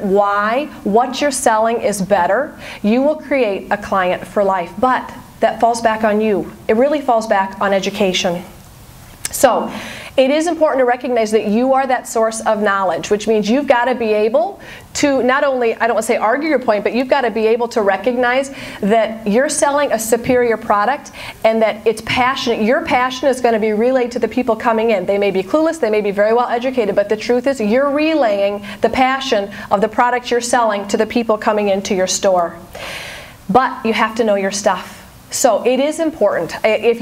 why what you're selling is better, you will create a client for life. But that falls back on you. It really falls back on education. So it is important to recognize that you are that source of knowledge, which means you've got to be able to not only, I don't want to say argue your point, but you've got to be able to recognize that you're selling a superior product and that it's passionate. Your passion is going to be relayed to the people coming in. They may be clueless, they may be very well educated, but the truth is you're relaying the passion of the product you're selling to the people coming into your store. But you have to know your stuff. So it is important. If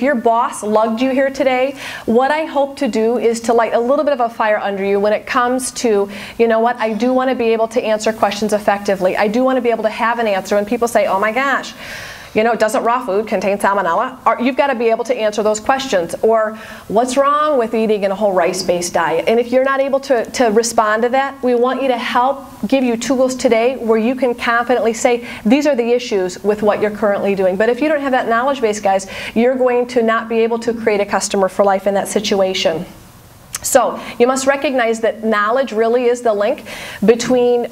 your boss lugged you here today, what I hope to do is to light a little bit of a fire under you when it comes to, you know what, I do want to be able to answer questions effectively. I do want to be able to have an answer when people say, oh my gosh, you know, doesn't raw food contain salmonella? You've got to be able to answer those questions. Or what's wrong with eating a whole rice-based diet? And if you're not able to respond to that, we want you to help give you tools today where you can confidently say, these are the issues with what you're currently doing. But if you don't have that knowledge base, guys, you're going to not be able to create a customer for life in that situation. So you must recognize that knowledge really is the link between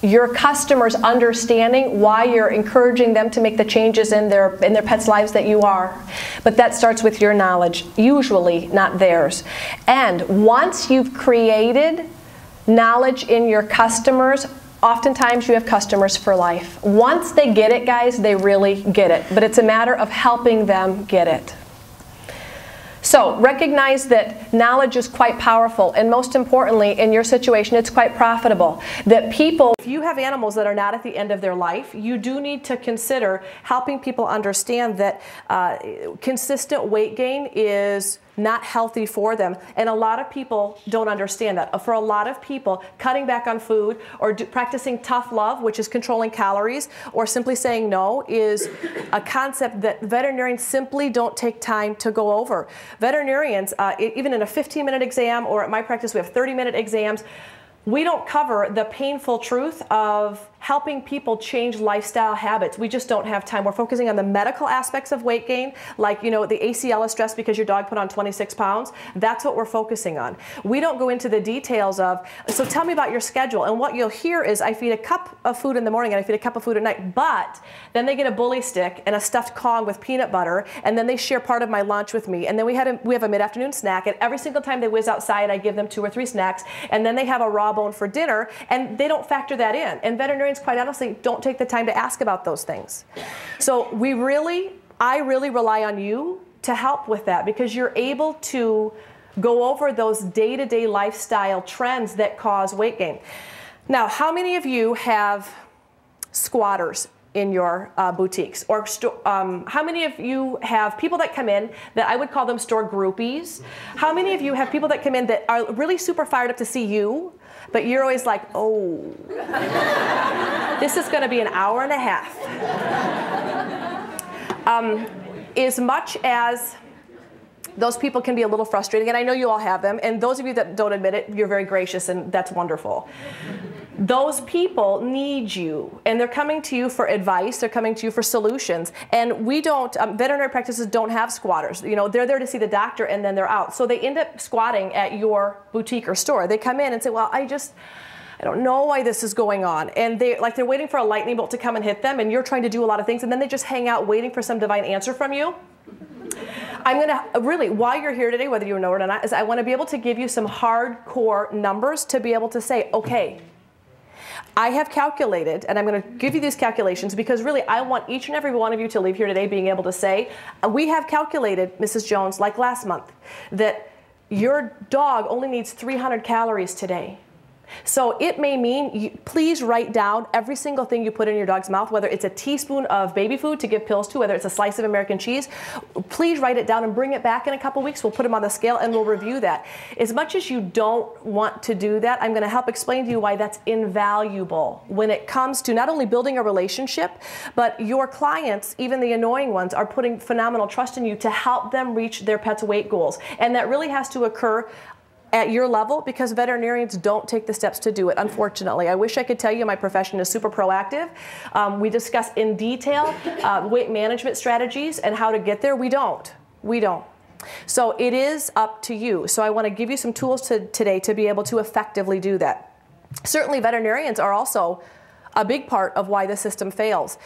your customers understanding why you're encouraging them to make the changes in their pets' lives that you are. But that starts with your knowledge, usually not theirs. And once you've created knowledge in your customers, oftentimes you have customers for life. Once they get it, guys, they really get it. But it's a matter of helping them get it. So recognize that knowledge is quite powerful, and most importantly, in your situation, it's quite profitable. That people, if you have animals that are not at the end of their life, you do need to consider helping people understand that consistent weight gain is not healthy for them. And a lot of people don't understand that. For a lot of people, cutting back on food or practicing tough love, which is controlling calories, or simply saying no, is a concept that veterinarians simply don't take time to go over. Veterinarians, even in a 15-minute exam, or at my practice we have 30-minute exams, we don't cover the painful truth of helping people change lifestyle habits. We just don't have time. We're focusing on the medical aspects of weight gain, like, you know, the ACL is stressed because your dog put on 26 pounds. That's what we're focusing on. We don't go into the details of, so tell me about your schedule. And what you'll hear is, I feed a cup of food in the morning and I feed a cup of food at night, but then they get a bully stick and a stuffed Kong with peanut butter, and then they share part of my lunch with me. And then we have a mid-afternoon snack, and every single time they whiz outside, I give them 2 or 3 snacks, and then they have a raw bone for dinner, and they don't factor that in. And veterinarians, quite honestly, don't take the time to ask about those things. So I really rely on you to help with that, because you're able to go over those day-to-day lifestyle trends that cause weight gain. Now, how many of you have squatters in your boutiques? Or how many of you have people that come in that I would call them store groupies? How many of you have people that come in that are really super fired up to see you, but you're always like, oh, this is going to be an hour and a half. As much as those people can be a little frustrating, and I know you all have them, and those of you that don't admit it, you're very gracious, and that's wonderful. Those people need you, and they're coming to you for advice, they're coming to you for solutions, and we don't, veterinary practices don't have squatters. You know, they're there to see the doctor and then they're out. So they end up squatting at your boutique or store. They come in and say, well, I don't know why this is going on. And they're waiting for a lightning bolt to come and hit them, and you're trying to do a lot of things, and then they just hang out waiting for some divine answer from you. I'm going to really, while you're here today, whether you know it or not, is I want to be able to give you some hardcore numbers to be able to say, okay, I have calculated, and I'm going to give you these calculations because really I want each and every one of you to leave here today being able to say, we have calculated, Mrs. Jones, like last month, that your dog only needs 300 calories today. So it may mean, please write down every single thing you put in your dog's mouth, whether it's a teaspoon of baby food to give pills to, whether it's a slice of American cheese. Please write it down and bring it back in a couple weeks. We'll put them on the scale and we'll review that. As much as you don't want to do that, I'm going to help explain to you why that's invaluable when it comes to not only building a relationship, but your clients, even the annoying ones, are putting phenomenal trust in you to help them reach their pet's weight goals. And that really has to occur at your level, because veterinarians don't take the steps to do it, unfortunately. I wish I could tell you my profession is super proactive. We discuss in detail weight management strategies and how to get there. We don't. So it is up to you. So I want to give you some tools today to be able to effectively do that. Certainly veterinarians are also a big part of why the system fails.